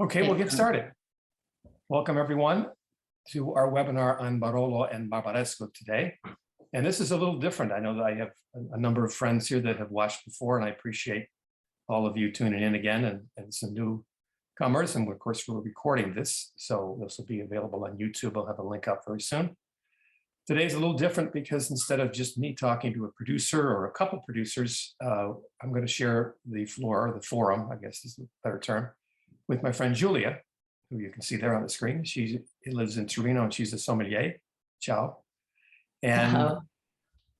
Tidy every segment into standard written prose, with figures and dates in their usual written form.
Okay, we'll get started. Welcome everyone to our webinar on Barolo and Barbaresco today. And this is a little different. I know that I have a number of friends here that have watched before, and I appreciate all of you tuning in again and some newcomers. And of course, we're recording this, so this will be available on YouTube. I'll have a link up very soon. Today's a little different because instead of just me talking to a producer or a couple producers, I'm going to share the floor, the forum, I guess is a better term, with my friend Julia, who you can see there on the screen. She lives in Torino and she's a sommelier. Ciao. And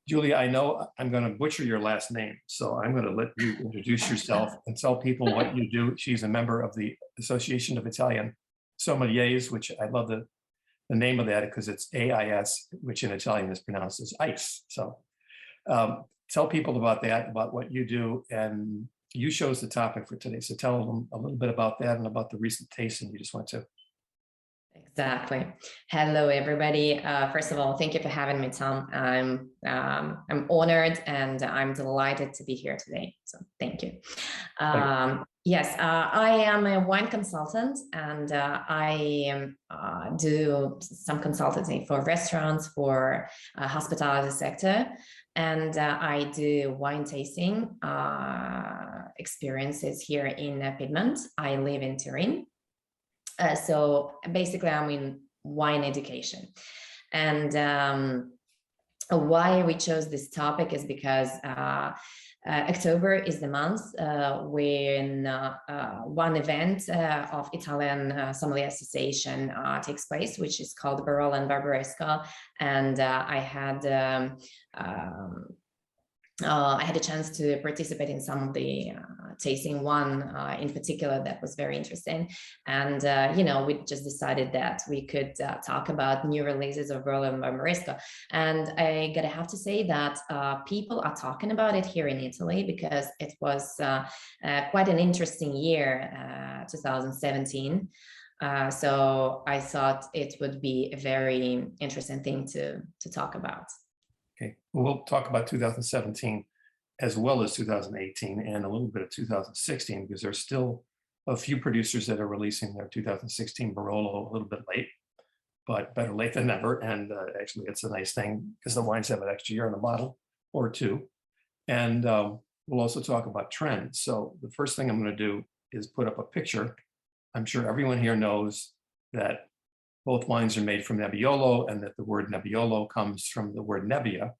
Julia, I know I'm going to butcher your last name, so I'm going to let you introduce yourself and tell people what you do. She's a member of the Association of Italian Sommeliers, which I love the name of that because it's AIS, which in Italian is pronounced as ice. So tell people about that, about what you do, and you chose the topic for today. So tell them a little bit about that and about the recent tasting you just went to. Exactly. Hello, everybody. First of all, thank you for having me, Tom. I'm honored and I'm delighted to be here today. So thank you. Yes, I am a wine consultant, and I do some consultancy for restaurants, for hospitality sector, and I do wine tasting experiences here in Piedmont. I live in Turin. So basically I'm in wine education, and why we chose this topic is because October is the month when one event of Italian Sommelier Association takes place, which is called Barolo and Barbaresco, and I had a chance to participate in some of the tasting, one in particular that was very interesting. And, you know, we just decided that we could talk about new releases of Barolo and Barbaresco. And I gotta have to say that people are talking about it here in Italy because it was quite an interesting year, 2017. So I thought it would be a very interesting thing to talk about. Okay, we'll talk about 2017 as well as 2018 and a little bit of 2016 because there's still a few producers that are releasing their 2016 Barolo a little bit late, but better late than never. And actually, it's a nice thing because the wines have an extra year in the bottle or two. And we'll also talk about trends. So the first thing I'm going to do is put up a picture. I'm sure everyone here knows that both wines are made from Nebbiolo, and that the word Nebbiolo comes from the word nebbia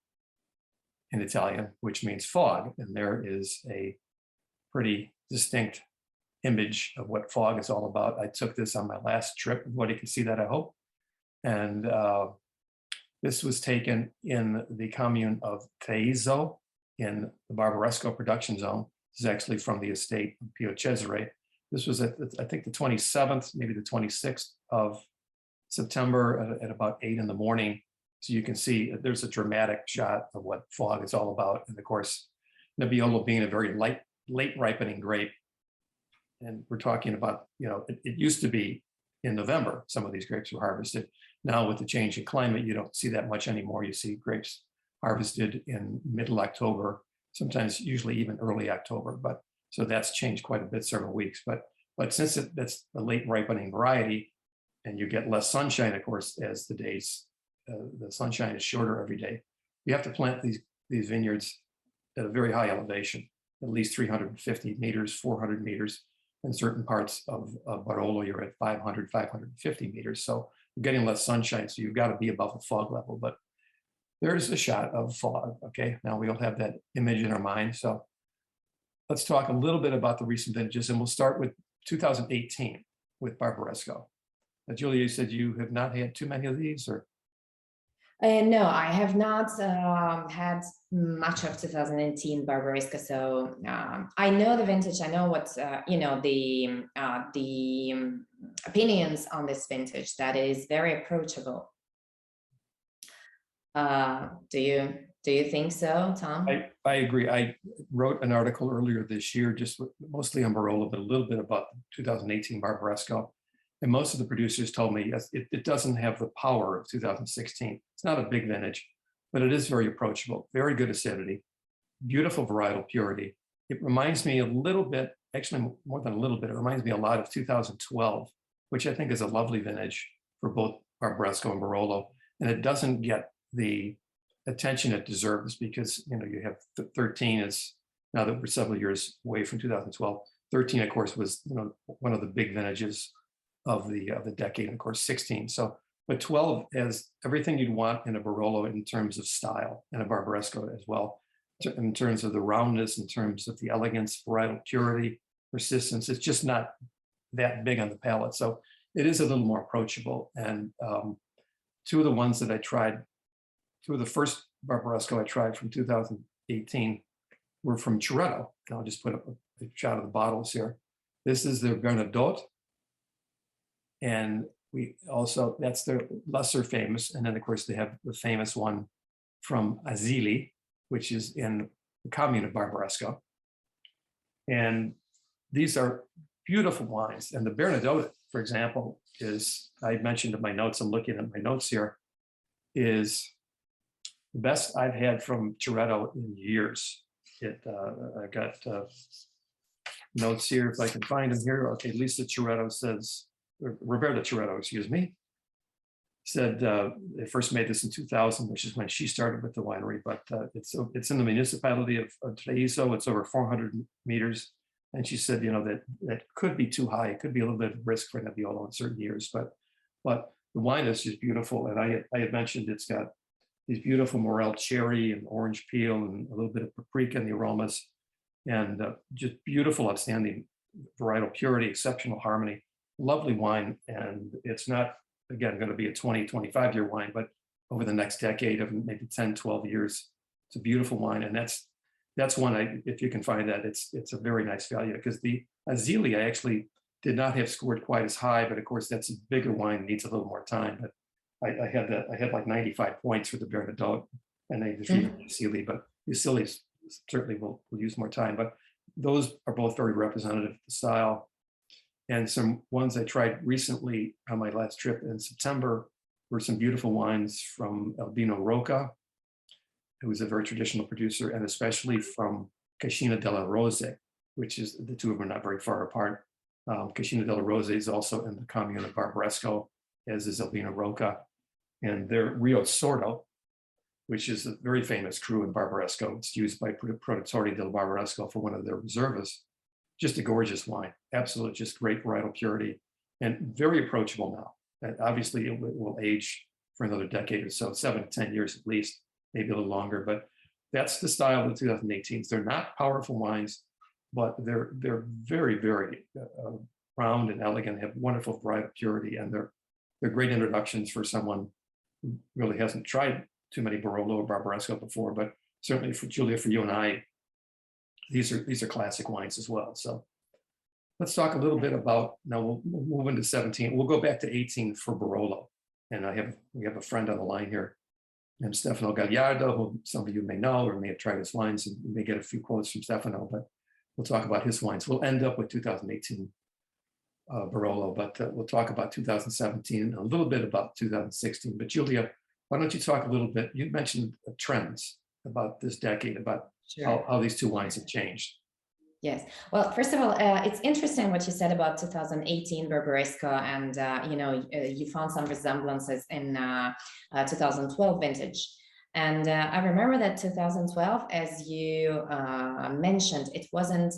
in Italian, which means fog. And there is a pretty distinct image of what fog is all about. I took this on my last trip. Everybody can see that, I hope. And this was taken in the commune of Teiso in the Barbaresco production zone. This is actually from the estate of Pio Cesare. This was at, I think, the 27th, maybe the 26th of September at about 8 in the morning. So you can see there's a dramatic shot of what fog is all about. And of course, Nebbiolo being a very late ripening grape. And we're talking about, you know, it used to be in November, some of these grapes were harvested. Now with the change in climate, you don't see that much anymore. You see grapes harvested in middle October, sometimes usually even early October. But so that's changed quite a bit, several weeks. But since that's a late ripening variety, and you get less sunshine, of course, as the days, the sunshine is shorter every day. You have to plant these vineyards at a very high elevation, at least 350 meters, 400 meters. In certain parts of Barolo, you're at 500, 550 meters. So you're getting less sunshine, so you've got to be above the fog level. But there's a shot of fog, okay? Now we all have that image in our mind. So let's talk a little bit about the recent vintages, and we'll start with 2018 with Barbaresco. Julia, you said you have not had too many of these, or? No, I have not had much of 2018 Barbaresco. So I know the vintage. I know what you know, the opinions on this vintage. That is very approachable. Do you think so, Tom? I agree. I wrote an article earlier this year, just mostly on Barolo, but a little bit about 2018 Barbaresco. And most of the producers told me it doesn't have the power of 2016. It's not a big vintage, but it is very approachable, very good acidity, beautiful varietal purity, It reminds me a little bit, actually more than a little bit, it reminds me a lot of 2012, which I think is a lovely vintage for both Barbaresco and Barolo. And it doesn't get the attention it deserves because, you know, you have 13 is, now that we're several years away from 2012, 13, of course, was, you know, one of the big vintages of the decade, and of course, 16. So, but 12 has everything you'd want in a Barolo in terms of style, and a Barbaresco as well, in terms of the roundness, in terms of the elegance, varietal purity, persistence. It's just not that big on the palate. So it is a little more approachable. And two of the ones that I tried, two of the first Barbaresco I tried from 2018 were from Ceretto. I'll just put up a shot of the bottles here. This is the Bernadotte. And we also, that's their lesser famous. And then of course they have the famous one from Asili, which is in the commune of Barbaresco. And these are beautiful wines. And the Bernadotte, for example, is, I mentioned in my notes, I'm looking at my notes here, is the best I've had from Ceretto in years. I got notes here, if I can find them here. Okay, Lisa Ceretto says, Roberta Ceretto, excuse me, said they first made this in 2000, which is when she started with the winery, but it's in the municipality of Treviso. It's over 400 meters. And she said, you know, that could be too high. It could be a little bit of risk for Nebbiolo in certain years, but the wine is just beautiful. And I had mentioned it's got these beautiful morel cherry and orange peel and a little bit of paprika in the aromas, and just beautiful, outstanding varietal purity, exceptional harmony, lovely wine. And it's not, again, going to be a 20, 25-year wine, but over the next decade of maybe 10, 12 years, it's a beautiful wine. And that's one, if you can find that, it's a very nice value, because the Asili I actually did not have scored quite as high, but of course that's a bigger wine, needs a little more time. But I had like 95 points for the Bernadotte, and they defeated Asili, but the Asili certainly will use more time. But those are both very representative of the style. And some ones I tried recently on my last trip in September were some beautiful wines from Albino Rocca, who is a very traditional producer, and especially from Cascina della Rose, which is, the two of them are not very far apart. Cascina della Rose is also in the commune of Barbaresco, as is Albino Rocca. And their Rio Sordo, which is a very famous cru in Barbaresco. It's used by Produttori del Barbaresco for one of their reservas. Just a gorgeous wine, absolute, just great varietal purity, and very approachable now. And obviously it will age for another decade or so, 7 to 10 years at least, maybe a little longer, but that's the style of the 2018s. They're not powerful wines, but they're very, very round and elegant, have wonderful varietal purity, and they're great introductions for someone who really hasn't tried too many Barolo or Barbaresco before, but certainly for Julia, for you and I, these are classic wines as well. So let's talk a little bit about, now we'll move into 17. We'll go back to 18 for Barolo. And we have a friend on the line here named Stefano Gagliardo, who some of you may know or may have tried his wines, and you may get a few quotes from Stefano, but we'll talk about his wines. We'll end up with 2018 Barolo, but we'll talk about 2017, a little bit about 2016. But Julia, why don't you talk a little bit? You mentioned trends about this decade, about how these two wines have changed. Yes. Well, first of all, it's interesting what you said about 2018 Barbaresco, and you found some resemblances in 2012 vintage. And I remember that 2012, as you mentioned, it wasn't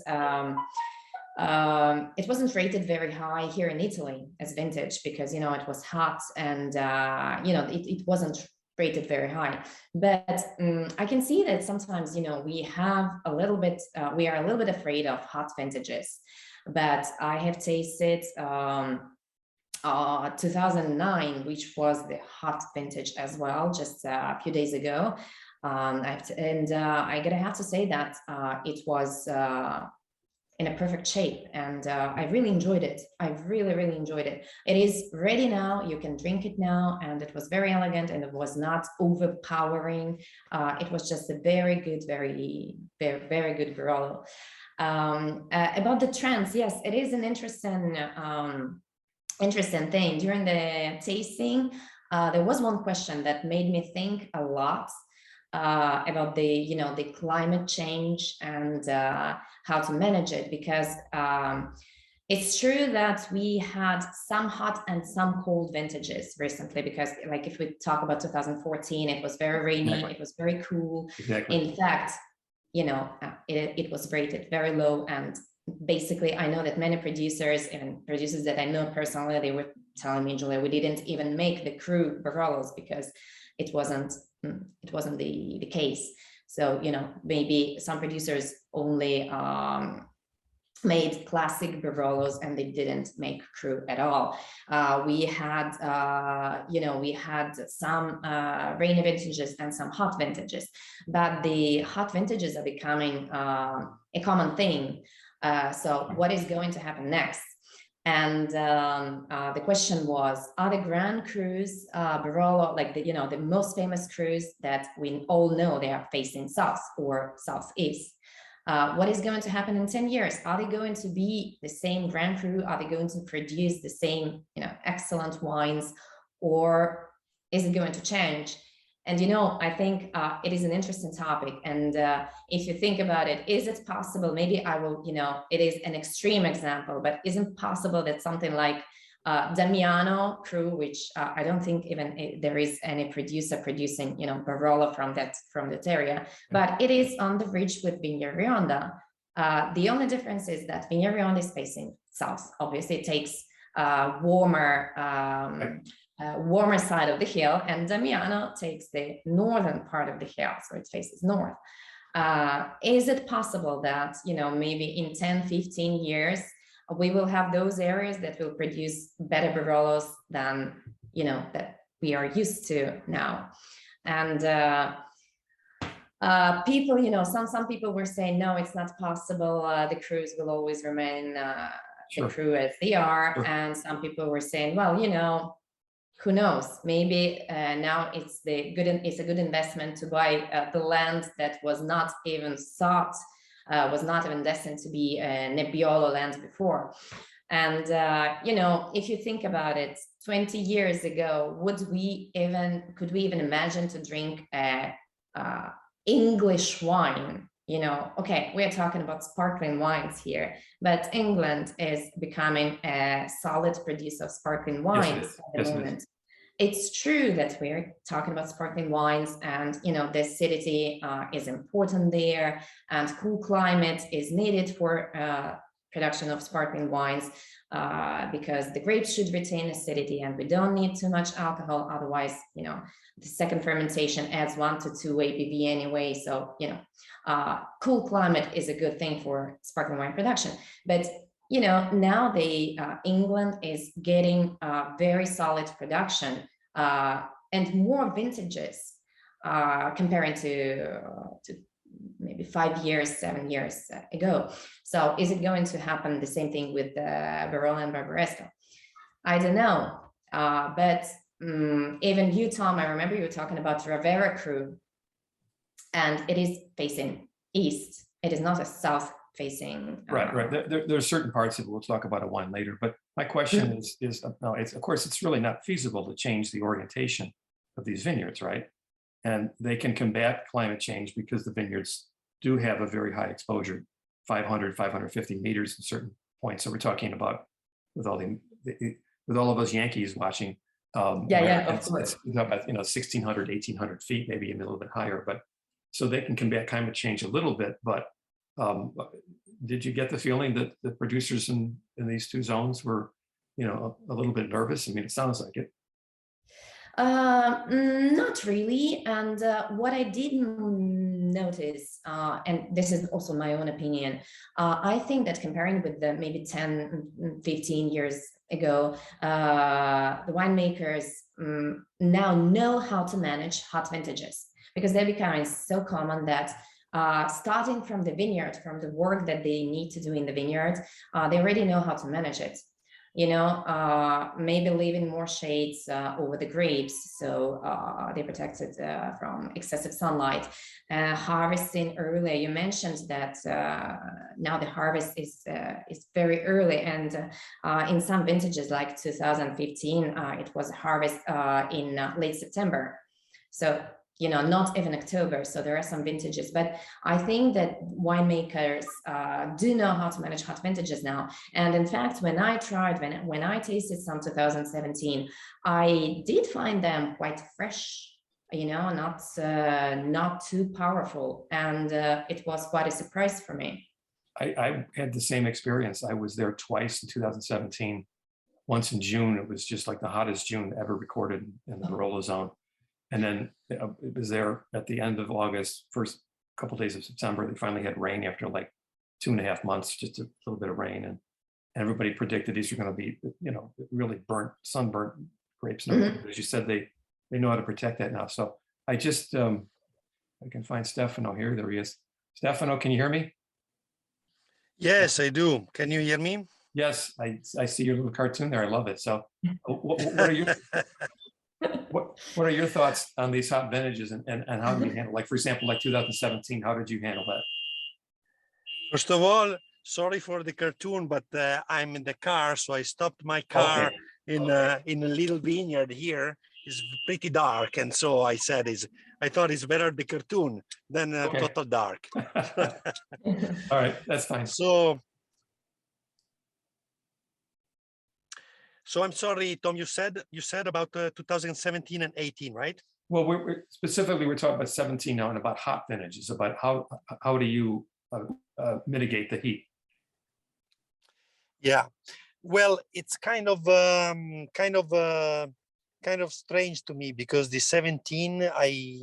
rated very high here in Italy as vintage, because it was hot, and it wasn't rated very high. But I can see that sometimes we are a little bit afraid of hot vintages. But I have tasted 2009, which was the hot vintage as well, just a few days ago. I gotta have to say that it was in a perfect shape, and I really enjoyed it. I really enjoyed it. It is ready now, you can drink it now, and it was very elegant, and it was not overpowering. It was just a very good, very good Barolo. About the trends, yes, it is an interesting thing. During the tasting, there was one question that made me think a lot. about the climate change and how to manage it, because it's true that we had some hot and some cold vintages recently, because like if we talk about 2014, it was very rainy, Exactly. It was very cool. Exactly. In fact, it was rated very low. And basically, I know that many producers, and producers that I know personally, they were telling me, Julia, we didn't even make the Cru Barolos because it wasn't the case. So, maybe some producers only made classic Barolos and they didn't make Cru at all. We had some rainy vintages and some hot vintages, but the hot vintages are becoming a common thing. So what is going to happen next? And the question was, are the Grand Crus Barolo, like the most famous crus that we all know, they are facing south or southeast? What is going to happen in 10 years? Are they going to be the same Grand Cru? Are they going to produce the same, excellent wines, or is it going to change? And, I think it is an interesting topic. And if you think about it, is it possible, maybe I will, it is an extreme example, but isn't it possible that something like Damiano Cru, which I don't think even there is any producer producing, Barolo from that area, but it is on the ridge with Vigna Rionda. The only difference is that Vigna Rionda is facing south. Obviously, it takes warmer side of the hill, and Damiano takes the northern part of the hill, so it faces north. Is it possible that, maybe in 10, 15 years, we will have those areas that will produce better Barolos than, that we are used to now? And people, some people were saying, no, it's not possible. The crus will always remain the Cru as they are. Sure. And some people were saying, well, who knows? Maybe now it's a good investment to buy the land that was not even thought, was not even destined to be Nebbiolo land before. And if you think about it, 20 years ago, could we even imagine to drink English wine? Okay, we are talking about sparkling wines here, but England is becoming a solid producer of sparkling wines at the moment. It's true that we're talking about sparkling wines, and the acidity is important there, and cool climate is needed for production of sparkling wines, because the grapes should retain acidity, and we don't need too much alcohol. Otherwise, the second fermentation adds 1 to 2 ABV anyway. So, cool climate is a good thing for sparkling wine production. But now England is getting very solid production and more vintages comparing to maybe 5 years, 7 years ago. So is it going to happen the same thing with Barolo and Barbaresco? I don't know. But even you, Tom, I remember you were talking about Ravera Cru, and it is facing east. It is not a south facing. Right. There are certain parts of it. We'll talk about a wine later. But my question is no, of course, it's really not feasible to change the orientation of these vineyards, right? And they can combat climate change because the vineyards do have a very high exposure, 500, 550 meters at certain points. So we're talking about with all of us Yankees watching. Of course. It's about 1,600, 1,800 feet, maybe even a little bit higher. But so they can combat climate change a little bit. But did you get the feeling that the producers in these two zones were, a little bit nervous? I mean, it sounds like it. Not really. And what I did notice, and this is also my own opinion, I think that comparing with the maybe 10, 15 years ago, the winemakers now know how to manage hot vintages, because they're becoming so common that starting from the vineyard, from the work that they need to do in the vineyard, they already know how to manage it. Maybe leaving more shades over the grapes, so they protect it from excessive sunlight. Harvesting earlier, you mentioned that now the harvest is very early, and in some vintages like 2015, it was a harvest in late September. So not even October. So there are some vintages, but I think that winemakers do know how to manage hot vintages now. And in fact, when I tasted some 2017, I did find them quite fresh, not too powerful. And it was quite a surprise for me. I had the same experience. I was there twice in 2017. Once in June, it was just like the hottest June ever recorded in the Barolo zone. And then it was there at the end of August, first couple of days of September, they finally had rain after like 2.5 months, just a little bit of rain. And everybody predicted these were going to be, really sunburnt grapes. And as you said, they know how to protect that now. So I just, I can find Stefano here. There he is. Stefano, can you hear me? Yes, I do. Can you hear me? Yes, I see your little cartoon there. I love it. So what are your what are your thoughts on these hot vintages and how do you handle, like, for example, like 2017, how did you handle that? First of all, sorry for the cartoon, but I'm in the car, so I stopped my car in a little vineyard here. It's pretty dark, and so I thought it's better the cartoon than total dark. All right, that's fine. So I'm sorry, Tom, you said about 2017 and 18, right? Well, we're specifically, we're talking about 17 now and about hot vintages, about how do you mitigate the heat? Yeah, well, it's kind of strange to me, because the 17, I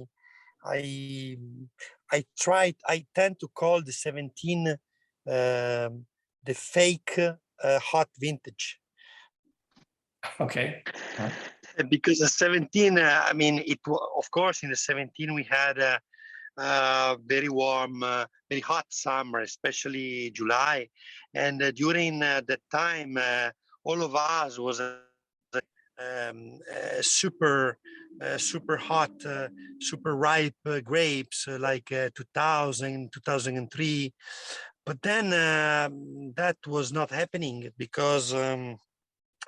tend to call the 17 the fake hot vintage. Okay. Because the 17, I mean, of course, in the 17 we had a very warm, very hot summer, especially July, and during that time, all of us was super hot, super ripe grapes, like 2000, 2003. But then that was not happening, because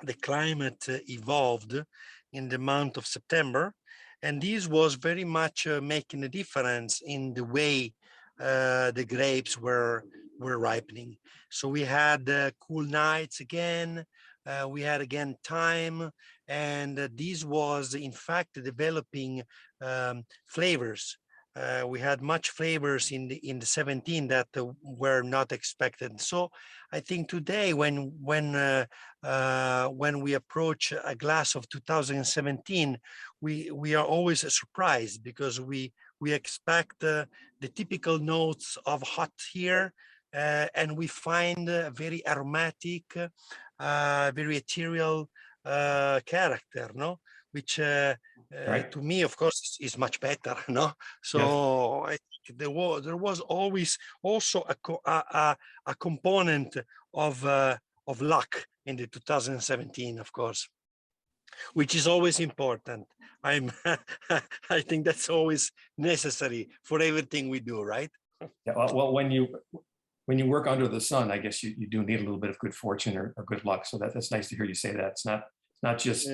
the climate evolved in the month of September, and this was very much making a difference in the way the grapes were ripening. So we had cool nights again, we had again time, and this was in fact developing flavors. We had much flavors in the 17 that were not expected. So I think today, when we approach a glass of 2017, we are always surprised, because we expect the typical notes of hot here, and we find a very aromatic, very ethereal character, no? Which Right. to me, of course, is much better, no? So I think there was always also a component of luck in the 2017, of course, which is always important. I think that's always necessary for everything we do, right? Yeah. Well, when you work under the sun, I guess you do need a little bit of good fortune or good luck. So that's nice to hear you say that. It's not just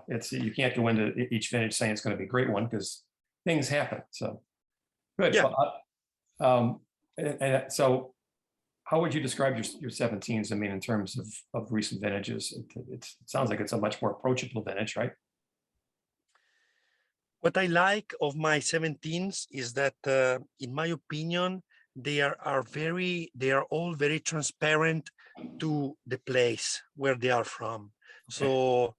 it's, you can't go into each vintage saying it's going to be a great one, because things happen. So good. Yeah. Well, and so how would you describe your 17s? I mean, in terms of recent vintages, it sounds like it's a much more approachable vintage, right? What I like of my 17s is that, in my opinion, they are all very transparent to the place where they are from. Okay. So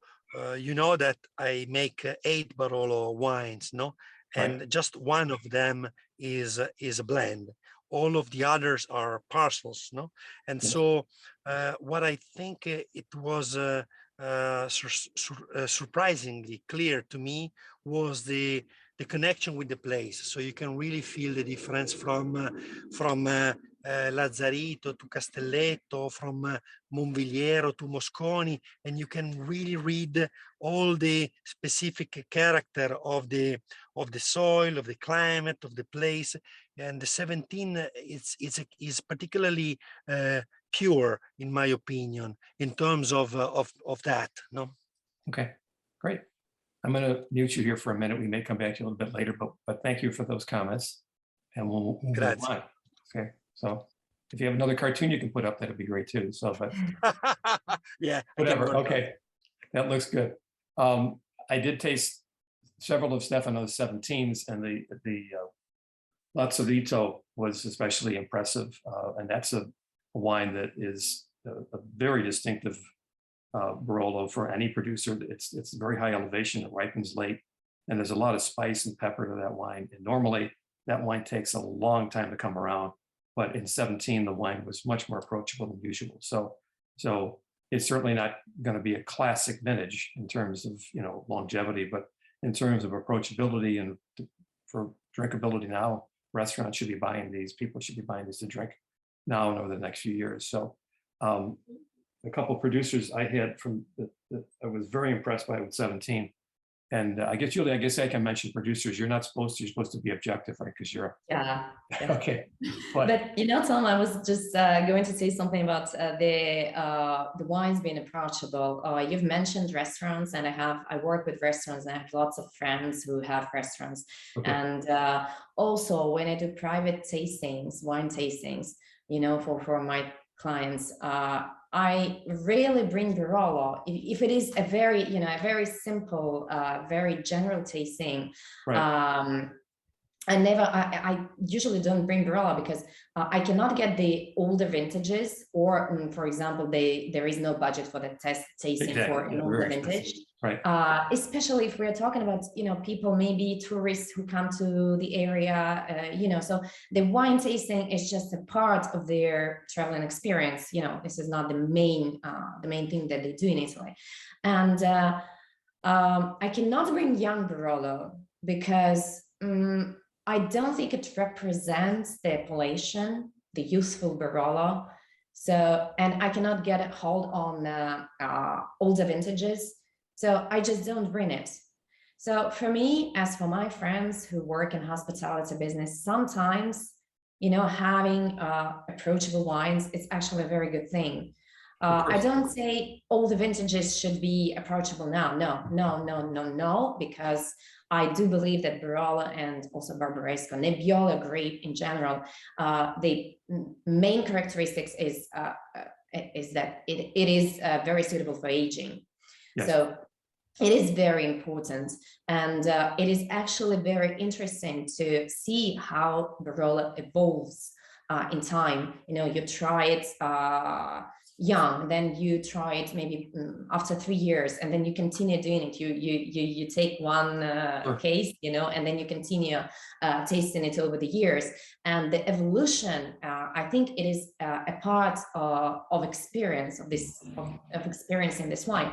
you know that I make 8 Barolo wines, no? And right. Just one of them is a blend. All of the others are parcels, no? And yes. So what I think it was surprisingly clear to me was the connection with the place. So you can really feel the difference from Lazzarito to Castelletto, from Monvigliero to Mosconi, and you can really read all the specific character of the soil, of the climate, of the place. And the 17 is particularly pure, in my opinion, in terms of that. No. Okay, great. I'm going to mute you here for a minute. We may come back to you a little bit later, but thank you for those comments, and we'll move Grazie. on. Okay, so if you have another cartoon you can put up, that'd be great too. So, but Yeah, whatever. Okay, that looks good. I did taste several of Stefano's 17s, and the Lazzarito was especially impressive, and that's a wine that is a very distinctive Barolo for any producer. It's very high elevation, it ripens late, and there's a lot of spice and pepper to that wine. And normally that wine takes a long time to come around, but in 17 the wine was much more approachable than usual. So it's certainly not going to be a classic vintage in terms of longevity, but in terms of approachability and for drinkability now, restaurants should be buying these. People should be buying these to drink now and over the next few years. So a couple of producers I had from that I was very impressed by with 17. And I guess, Julie, I guess I can mention producers. You're supposed to be objective, right? Because you're Yeah. okay. But Tom, I was just going to say something about the wines being approachable. You've mentioned restaurants, and I work with restaurants, and I have lots of friends who have restaurants. Okay. And also when I do private tastings, wine tastings, for my clients, I rarely bring Barolo. If it is a very simple, very general tasting, right. I usually don't bring Barolo because I cannot get the older vintages, or for example, there is no budget for the tasting for an older vintage. Right. Especially if we're talking about, people, maybe tourists who come to the area, so the wine tasting is just a part of their traveling experience. This is not the main thing that they do in Italy. And I cannot bring young Barolo because I don't think it represents the appellation, the youthful Barolo. So, and I cannot get a hold on older vintages. So I just don't bring it. So for me, as for my friends who work in hospitality business, sometimes, having approachable wines, it's actually a very good thing. I don't say all the vintages should be approachable now. No, because I do believe that Barolo and also Barbaresco, Nebbiolo grape in general, the main characteristics is that it is very suitable for aging. Yes. So it is very important, and it is actually very interesting to see how Barolo evolves in time. You try it young, then you try it maybe after 3 years, and then you continue doing it. You take one case, and then you continue tasting it over the years. And the evolution, I think it is a part of experience of experiencing this wine.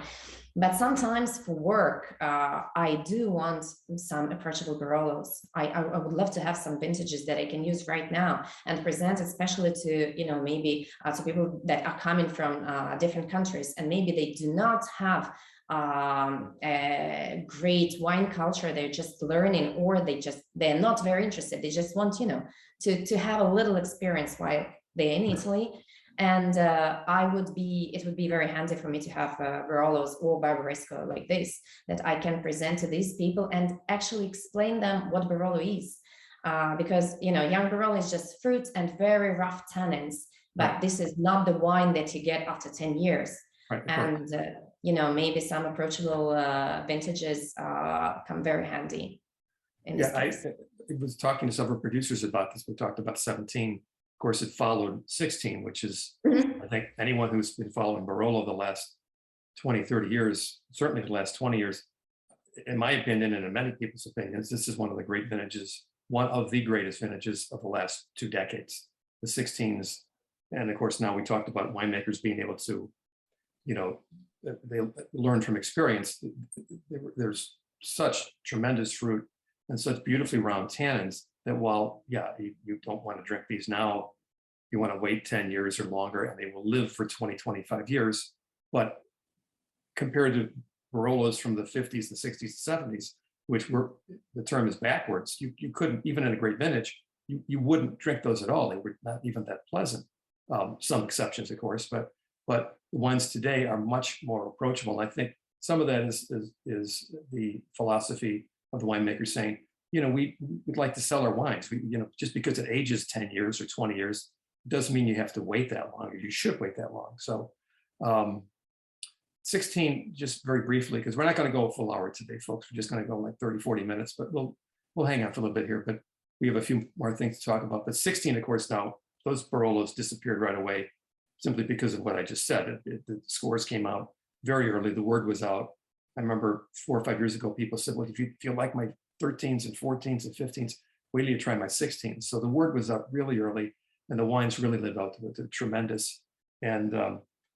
But sometimes for work, I do want some approachable Barolos. I would love to have some vintages that I can use right now and present, especially to, maybe to people that are coming from different countries, and maybe they do not have a great wine culture. They're just learning, or they're not very interested. They just want, to have a little experience while they're in Italy. And it would be very handy for me to have Barolos or Barbaresco like this, that I can present to these people and actually explain them what Barolo is. Because, young Barolo is just fruit and very rough tannins, but right. This is not the wine that you get after 10 years. Right, and, maybe some approachable vintages come very handy. I was talking to several producers about this. We talked about 17. Of course, it followed 16, which is, I think anyone who's been following Barolo the last 20, 30 years, certainly the last 20 years, in my opinion, and in many people's opinions, this is one of the great vintages, one of the greatest vintages of the last 2 decades, the 16s. And of course, now we talked about winemakers being able to, they learn from experience. There's such tremendous fruit and such beautifully round tannins that while, you don't want to drink these now, you want to wait 10 years or longer, and they will live for 20, 25 years. But compared to Barolos from the 50s, the 60s, the 70s, which were, the term is backwards, you couldn't, even in a great vintage, you wouldn't drink those at all. They were not even that pleasant. Some exceptions, of course, but the ones today are much more approachable. I think some of that is the philosophy of the winemaker saying, you know, we'd like to sell our wines. You know, just because it ages 10 years or 20 years, doesn't mean you have to wait that long, or you should wait that long. So 16, just very briefly, because we're not going to go a full hour today, folks. We're just going to go like 30, 40 minutes, but we'll hang on for a little bit here. But we have a few more things to talk about. But 16, of course, now those Barolos disappeared right away simply because of what I just said. The scores came out very early. The word was out. I remember 4 or 5 years ago, people said, well, if you like my 13s and 14s and 15s, wait till you try my 16s. So the word was out really early, and the wines really lived out to it. They're tremendous. And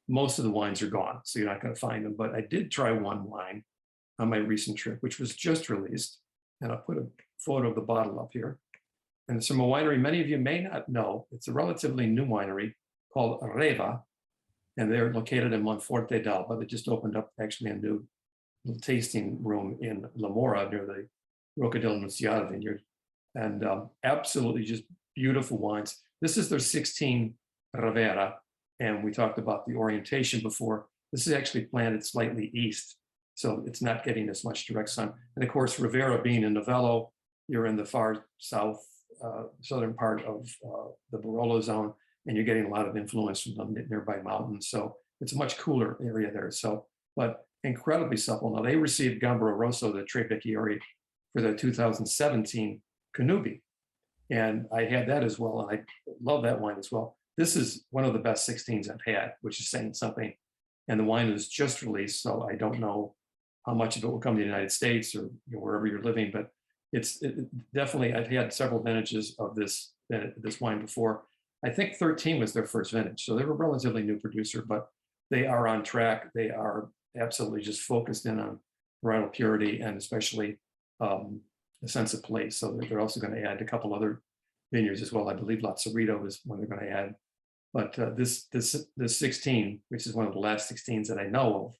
most of the wines are gone, so you're not going to find them. But I did try one wine on my recent trip, which was just released. And I'll put a photo of the bottle up here. And it's from a winery many of you may not know. It's a relatively new winery called Reva, and they're located in Monforte d'Alba. They just opened up actually a new little tasting room in La Mora near the Rocca dell'Annunziata vineyard. And absolutely just beautiful wines. This is their 16 Rivera, and we talked about the orientation before. This is actually planted slightly east, so it's not getting as much direct sun. And of course, Rivera being in Novello, you're in the far south, southern part of the Barolo zone, and you're getting a lot of influence from the nearby mountains. So it's a much cooler area there. So, but incredibly supple. Now they received Gambaro Rosso, the Tre Vecchiori, for the 2017 Canubi. And I had that as well, and I love that wine as well. This is one of the best 16s I've had, which is saying something. And the wine is just released, so I don't know how much of it will come to the United States or wherever you're living, but it's definitely, I've had several vintages of this wine before. I think 13 was their first vintage, so they're a relatively new producer, but they are on track. They are absolutely just focused in on varietal purity and especially the sense of place. So they're also going to add a couple other vineyards as well. I believe Lazzarito is one they're going to add. But this 16, which is one of the last 16s that I know of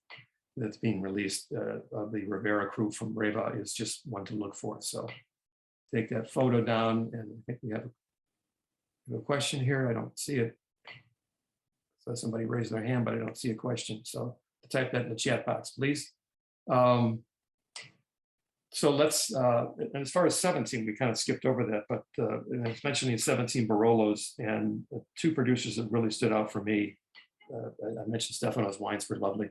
that's being released of the Rivera crew from Reva, is just one to look for. So take that photo down, and I think we have a question here. I don't see it. So somebody raised their hand, but I don't see a question. So type that in the chat box, please. So let's, and as far as 17, we kind of skipped over that, but I was mentioning 17 Barolos, and two producers that really stood out for me. I mentioned Stefano's wines were lovely.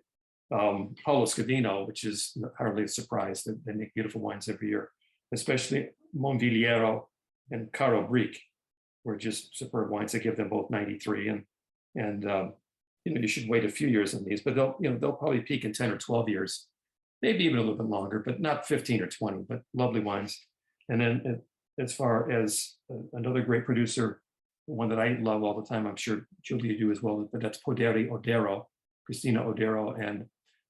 Paolo Scavino, which is hardly a surprise. They make beautiful wines every year, especially Monvigliero and Caro Brick were just superb wines. I give them both 93, and you know, you should wait a few years on these, but they'll probably peak in 10 or 12 years. Maybe even a little bit longer, but not 15 or 20, but lovely wines. And then as far as another great producer, one that I love all the time, I'm sure Julia do as well, but that's Poderi Odero, Cristina Odero. And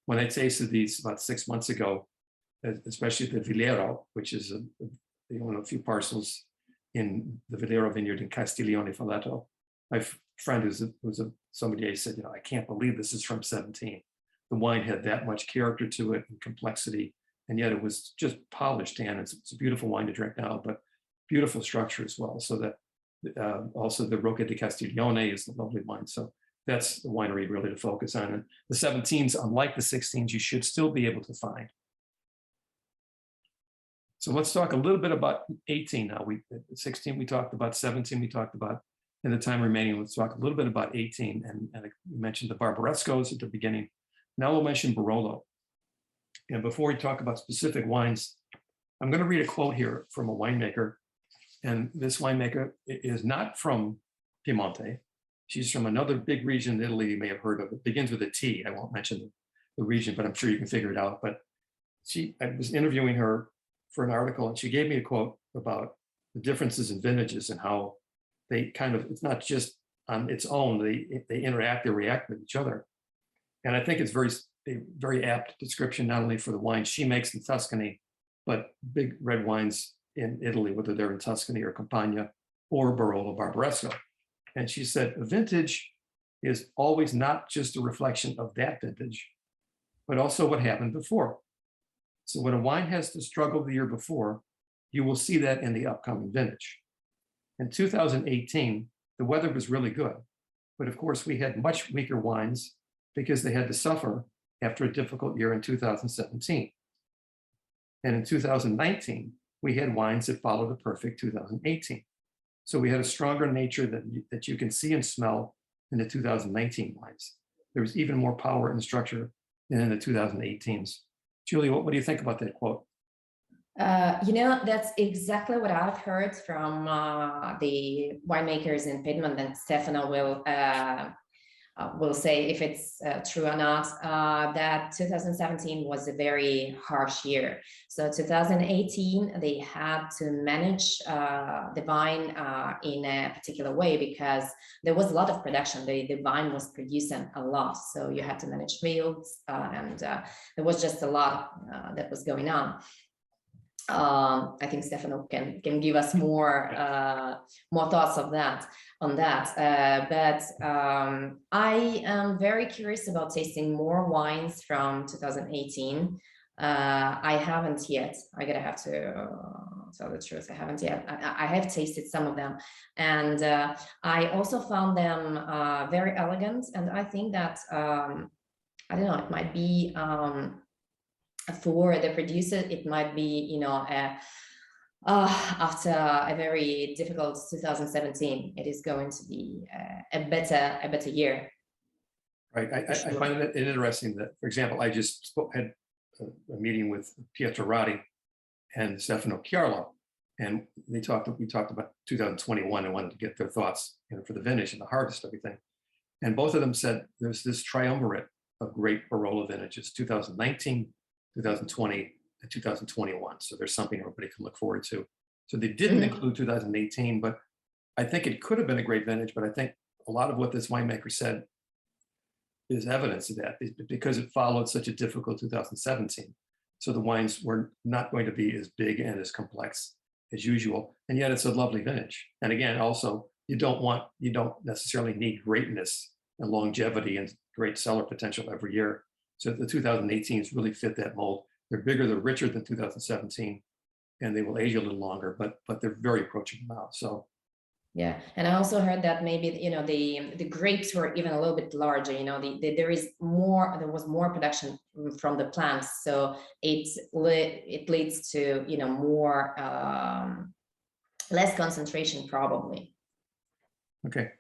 when I tasted these about 6 months ago, especially the Villero, which is they own a few parcels in the Villero vineyard in Castiglione Falletto. My friend who's a sommelier said, you know, I can't believe this is from 17. The wine had that much character to it and complexity, and yet it was just polished tan. It's a beautiful wine to drink now, but beautiful structure as well. So that also the Rocca di Castiglione is a lovely wine. So that's the winery really to focus on. And the 17s, unlike the 16s, you should still be able to find. So let's talk a little bit about 18 now. 16 we talked about, 17 we talked about. In the time remaining, let's talk a little bit about 18. And I mentioned the Barbarescos at the beginning. Now we'll mention Barolo. And before we talk about specific wines, I'm going to read a quote here from a winemaker. And this winemaker is not from Piemonte. She's from another big region in Italy you may have heard of. It begins with a T. I won't mention the region, but I'm sure you can figure it out. But I was interviewing her for an article, and she gave me a quote about the differences in vintages and how they kind of, it's not just on its own, they interact, they react with each other. And I think it's a very apt description, not only for the wines she makes in Tuscany, but big red wines in Italy, whether they're in Tuscany or Campania or Barolo Barbaresco. And she said, a vintage is always not just a reflection of that vintage, but also what happened before. So when a wine has to struggle the year before, you will see that in the upcoming vintage. In 2018, the weather was really good, but of course we had much weaker wines because they had to suffer after a difficult year in 2017. And in 2019, we had wines that followed a perfect 2018. So we had a stronger nature that you can see and smell in the 2019 wines. There was even more power and structure than in the 2018s. Julia, what do you think about that quote? That's exactly what I've heard from the winemakers in Piedmont, and Stefano will say if it's true or not, that 2017 was a very harsh year. So 2018, they had to manage the vine in a particular way because there was a lot of production. The vine was producing a lot. So you had to manage fields and there was just a lot that was going on. I think Stefano can give us more thoughts on that. But I am very curious about tasting more wines from 2018. I haven't yet. I'm gonna have to tell the truth. I haven't yet. I have tasted some of them, and I also found them very elegant. And I think that I don't know. It might be. For the producer, it might be, after a very difficult 2017, it is going to be a better year. Right. I find it interesting that, for example, I just had a meeting with Pietro Ratti and Stefano Gagliardo, and we talked about 2021 and wanted to get their thoughts, for the vintage and the harvest, everything. And both of them said there's this triumvirate of great Barolo vintages, 2019, 2020, and 2021. So there's something everybody can look forward to. So they didn't include 2018, but I think it could have been a great vintage. But I think a lot of what this winemaker said is evidence of that because it followed such a difficult 2017. So the wines were not going to be as big and as complex as usual. And yet it's a lovely vintage. And again, also, you don't necessarily need greatness and longevity and great cellar potential every year. So the 2018s really fit that mold. They're bigger, they're richer than 2017, and they will age a little longer, but they're very approachable now. So yeah, and I also heard that maybe the grapes were even a little bit larger. There was more production from the plants, so it leads to more less concentration probably. Okay.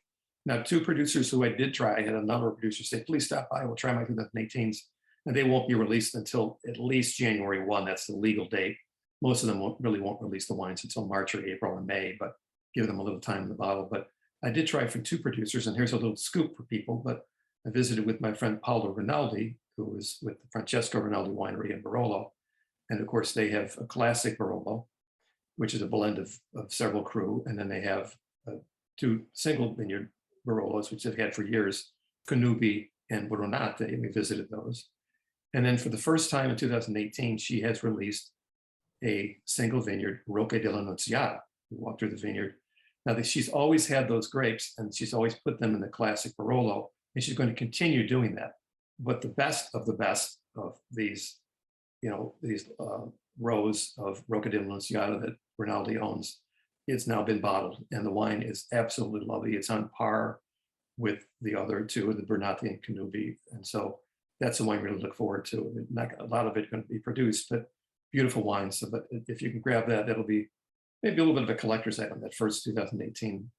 Now, two producers who I did try, I had a number of producers say, please stop by, we'll try my 2018s. And they won't be released until at least January 1. That's the legal date. Most of them won't release the wines until March or April or May, but give them a little time in the bottle. But I did try from two producers, and here's a little scoop for people, but I visited with my friend Paolo Rinaldi, who was with the Francesco Rinaldi Winery in Barolo. And of course, they have a classic Barolo, which is a blend of several cru, and then they have two single vineyard Barolos, which they've had for years, Canubi and Buronate, and we visited those. And then for the first time in 2018, she has released a single vineyard, Rocca della Nunziata. We walked through the vineyard. Now, she's always had those grapes, and she's always put them in the classic Barolo, and she's going to continue doing that. But the best of these, these rows of Rocca della Nunziata that Rinaldi owns, it's now been bottled, and the wine is absolutely lovely. It's on par with the other two, the Buronate and Canubi, and so that's the wine we really look forward to. Not a lot of it going to be produced, but beautiful wine. So, but if you can grab that, that'll be maybe a little bit of a collector's item. That first 2018,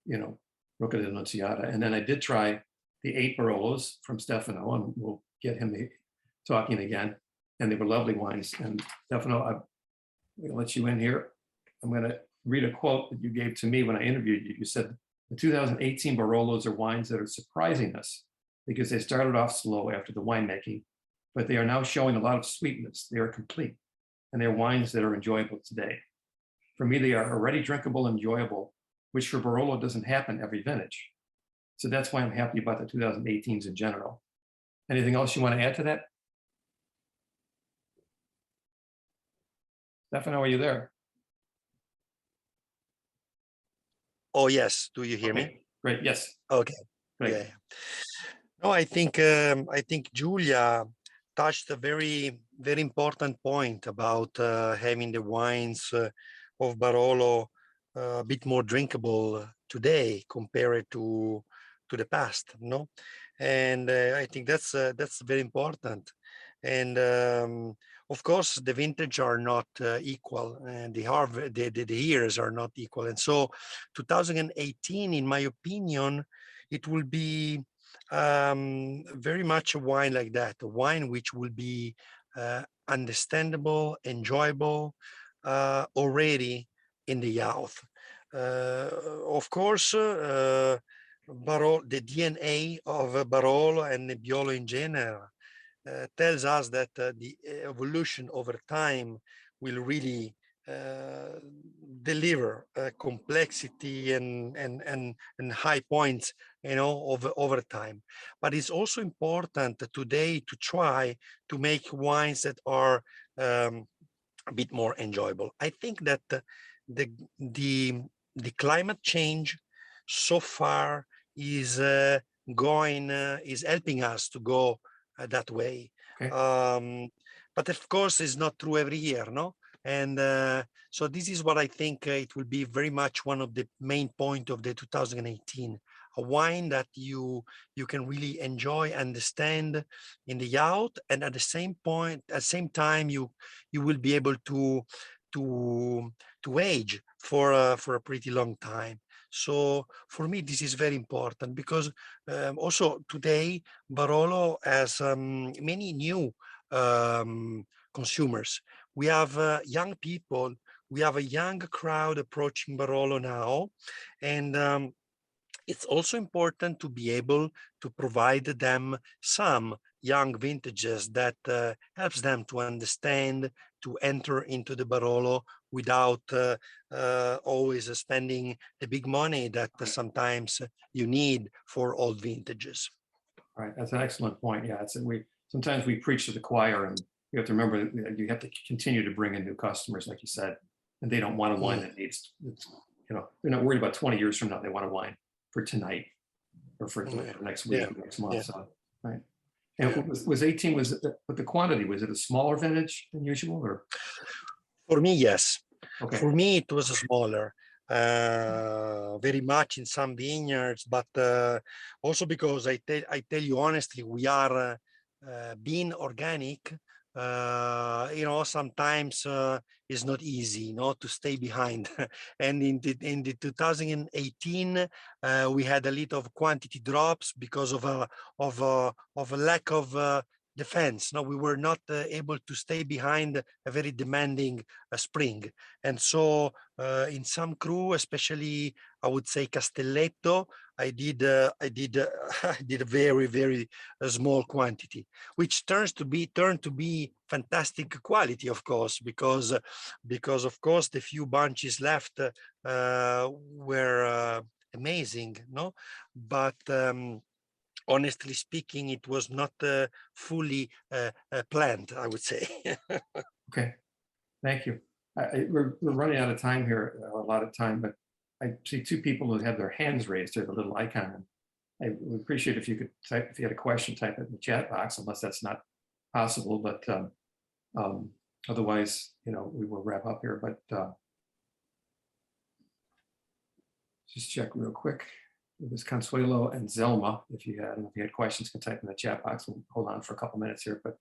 Rocca della Nunziata, and then I did try the 8 Barolos from Stefano, and we'll get him talking again. And they were lovely wines. And Stefano, I'm going to let you in here. I'm going to read a quote that you gave to me when I interviewed you. You said, the 2018 Barolos are wines that are surprising us because they started off slow after the winemaking, but they are now showing a lot of sweetness. They are complete, and they're wines that are enjoyable today. For me, they are already drinkable and enjoyable, which for Barolo doesn't happen every vintage. So that's why I'm happy about the 2018s in general. Anything else you want to add to that? Stefano, are you there? Oh, yes. Do you hear Okay, me? great. Yes. Okay. Great. Yeah. No, I think Julia touched a very, very important point about having the wines of Barolo a bit more drinkable today compared to the past, no? And I think that's very important And of course, the vintage are not equal, and the years are not equal. And so 2018, in my opinion, it will be very much a wine like that, a wine which will be understandable, enjoyable already in the youth. Of course, the DNA of Barolo and Nebbiolo in general tells us that the evolution over time will really deliver complexity and high points, over time. But it's also important today to try to make wines that are a bit more enjoyable. I think that the the the climate change so far is is helping us to go that way. Okay. But of course, it's not true every year, no? And so this is what I think it will be very much one of the main point of the 2018, a wine that you can really enjoy, understand in the out, and at the same time, you will be able to age for a pretty long time. So for me, this is very important because also today Barolo has many new consumers. We have young people. We have a young crowd approaching Barolo now, and it's also important to be able to provide them some young vintages that helps them to understand, to enter into the Barolo without always spending the big money that sometimes you need for old vintages. Right, that's an excellent point. Yeah, it's we sometimes we preach to the choir, and you have to remember that you have to continue to bring in new customers, like you said, and they don't want a wine that needs. They're not worried about 20 years from now. They want a wine for tonight or for next week, next month. So, right. And was 18? But the quantity, was it a smaller vintage than usual, or? For me, yes. Okay. For me, it was smaller, very much in some vineyards, but also because I tell you honestly, we are being organic. Sometimes it's not easy, to stay behind. And in the 2018, we had a little of quantity drops because of a lack of defense. No, we were not able to stay behind a very demanding spring. And so in some crew, especially I would say Castelletto, I did I did a very, very small quantity, which turned to be fantastic quality, of course, because of course the few bunches left were amazing, no? But honestly speaking, it was not fully planned, I would say. Okay, thank you. We're running out of time here, a lot of time, but I see two people who have their hands raised. There's a little icon. I would appreciate if you could type, if you had a question, type it in the chat box, unless that's not possible. But otherwise, we will wrap up here. But just check real quick. It was Consuelo and Zelma. If you had questions, can type in the chat box. We'll hold on for a couple minutes here. But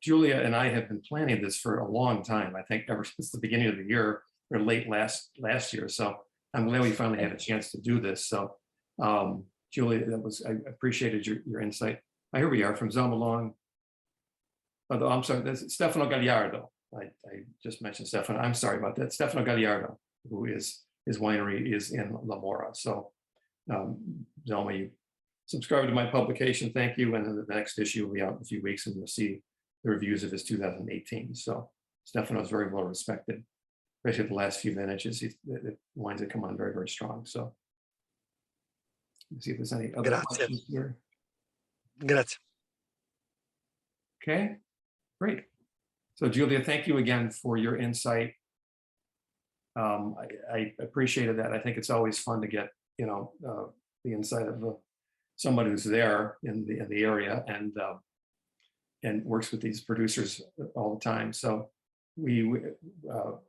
Julia and I have been planning this for a long time. I think ever since the beginning of the year or late last year. So I'm glad we finally had a chance to do this. So Julia, I appreciated your insight. Here we are from Zelma. Oh, I'm sorry, that's Stefano Gagliardo. I just mentioned Stefano. I'm sorry about that. Stefano Gagliardo, who his winery is in La Mora. So Zelma, you subscribe to my publication. Thank you. And then the next issue will be out in a few weeks, and you'll see the reviews of his 2018. So Stefano is very well respected, especially the last few vintages. The wines that come on very, very strong. So let's see if there's any other questions here. Grazie. Okay, great. So Julia, thank you again for your insight. I appreciated that. I think it's always fun to get the insight of somebody who's there in the area and works with these producers all the time. So we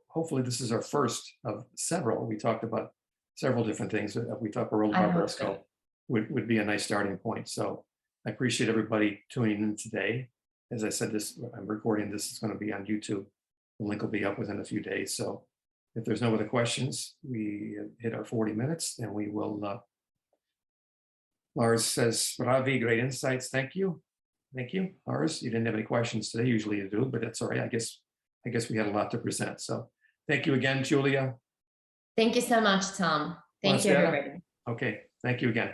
hopefully this is our first of several. We talked about several different things. We thought Barolo and Barbaresco would be a nice starting point. So I appreciate everybody tuning in today. as I said, I'm recording this, it's going to be on YouTube. The link will be up within a few days. So if there's no other questions, we hit our 40 minutes and we will, Lars says, bravi, great insights. Thank you. Thank you, Lars. You didn't have any questions today. Usually you do, but that's all right. I guess we had a lot to present. So thank you again, Julia. Thank you so much, Tom. Thank you, Buonasera. everybody. Okay, thank you again.